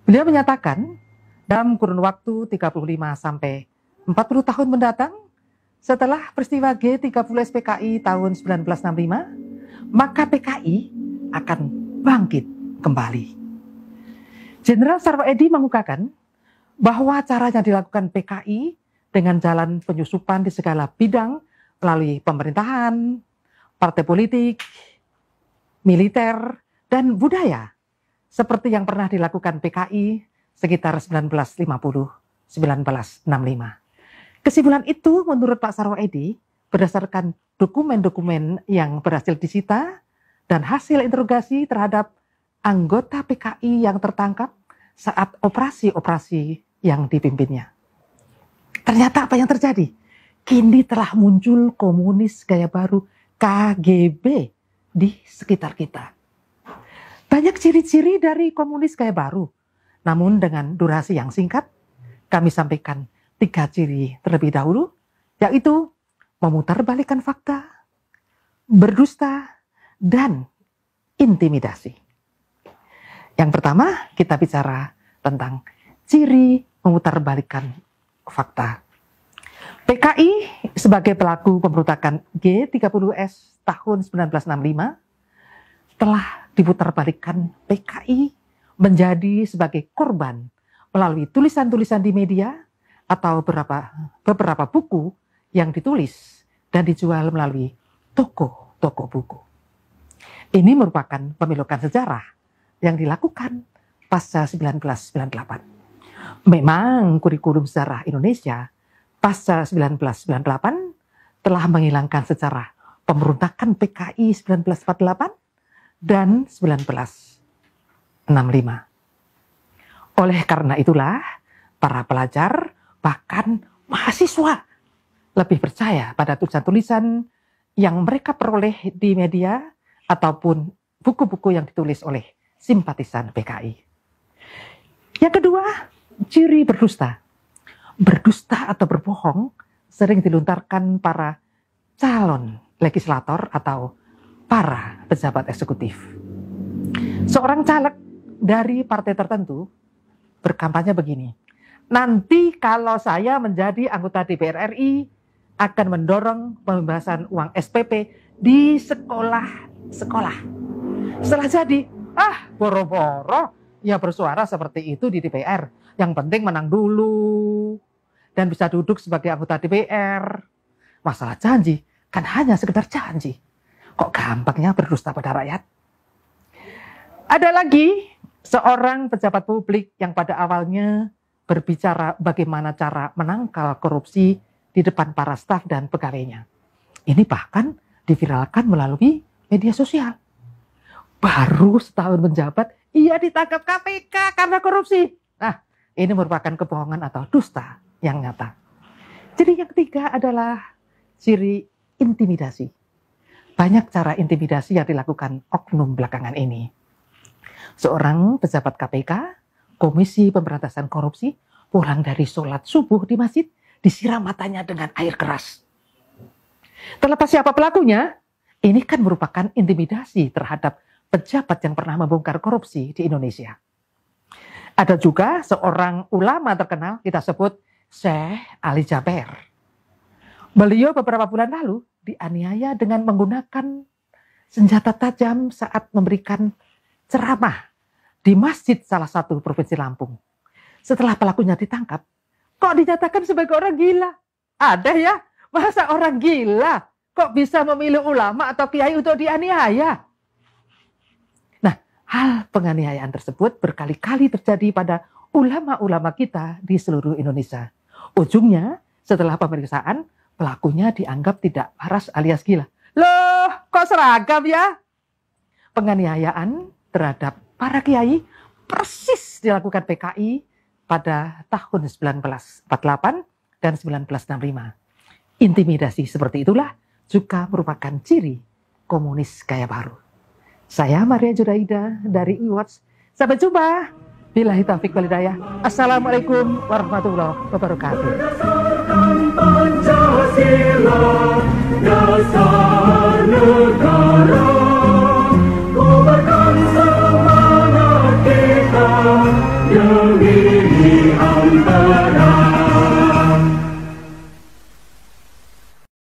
Beliau menyatakan dalam kurun waktu 35 sampai 40 tahun mendatang setelah peristiwa G30 SPKI tahun 1965, maka PKI akan bangkit kembali. Jenderal Sarwoedi mengungkapkan bahwa caranya dilakukan PKI dengan jalan penyusupan di segala bidang melalui pemerintahan, partai politik, militer, dan budaya seperti yang pernah dilakukan PKI sekitar 1950-1965. Kesimpulan itu menurut Pak Sarwoedi berdasarkan dokumen-dokumen yang berhasil disita dan hasil interogasi terhadap anggota PKI yang tertangkap saat operasi-operasi yang dipimpinnya. Ternyata apa yang terjadi? Kini telah muncul komunis gaya baru KGB di sekitar kita. Banyak ciri-ciri dari komunis gaya baru, namun dengan durasi yang singkat, kami sampaikan 3 ciri terlebih dahulu, yaitu memutarbalikkan fakta, berdusta, dan intimidasi. Yang pertama, kita bicara tentang ciri memutarbalikkan fakta. PKI sebagai pelaku pemberontakan G30S tahun 1965 telah diputarbalikkan PKI menjadi sebagai korban melalui tulisan-tulisan di media atau beberapa buku yang ditulis dan dijual melalui toko-toko buku. Ini merupakan pemilokan sejarah yang dilakukan pasca 1998. Memang kurikulum sejarah Indonesia pasca 1998 telah menghilangkan sejarah pemberontakan PKI 1948 dan 1965. Oleh karena itulah, para pelajar bahkan mahasiswa lebih percaya pada tulisan-tulisan yang mereka peroleh di media ataupun buku-buku yang ditulis oleh simpatisan PKI. Yang kedua, ciri berdusta. Berdusta atau berbohong sering dilontarkan para calon legislator atau para pejabat eksekutif. Seorang caleg dari partai tertentu berkampanye begini, nanti kalau saya menjadi anggota DPR RI akan mendorong pembebasan uang SPP di sekolah-sekolah. Setelah jadi, boro-boro ya bersuara seperti itu di DPR. Yang penting menang dulu dan bisa duduk sebagai anggota DPR. Masalah janji kan hanya sekedar janji. Kok gampangnya berdusta pada rakyat? Ada lagi seorang pejabat publik yang pada awalnya berbicara bagaimana cara menangkal korupsi di depan para staf dan pegawainya. Ini bahkan diviralkan melalui media sosial. Baru setahun menjabat, ia ditangkap KPK karena korupsi. Nah, ini merupakan kebohongan atau dusta yang nyata. Jadi yang ketiga adalah ciri intimidasi. Banyak cara intimidasi yang dilakukan oknum belakangan ini. Seorang pejabat KPK, Komisi Pemberantasan Korupsi, pulang dari sholat subuh di masjid, disiram matanya dengan air keras. Terlepas siapa pelakunya, ini kan merupakan intimidasi terhadap pejabat yang pernah membongkar korupsi di Indonesia. Ada juga seorang ulama terkenal, kita sebut Syekh Ali Jaber. Beliau beberapa bulan lalu dianiaya dengan menggunakan senjata tajam saat memberikan ceramah di masjid salah satu provinsi Lampung. Setelah pelakunya ditangkap, kok dinyatakan sebagai orang gila? Ada ya? Masa orang gila kok bisa memilih ulama atau kiai untuk dianiaya? Hal penganiayaan tersebut berkali-kali terjadi pada ulama-ulama kita di seluruh Indonesia. Ujungnya, setelah pemeriksaan, pelakunya dianggap tidak waras alias gila. Loh, kok seragam ya? Penganiayaan terhadap para kiai persis dilakukan PKI pada tahun 1948 dan 1965. Intimidasi seperti itulah juga merupakan ciri komunis gaya baru. Saya Maria Juraida dari iWatch. Sampai jumpa. Billahi taufiq wal hidayah. Assalamualaikum warahmatullahi wabarakatuh. Pancasila, dasar negara, kobarkan semangat kita. Demi ampera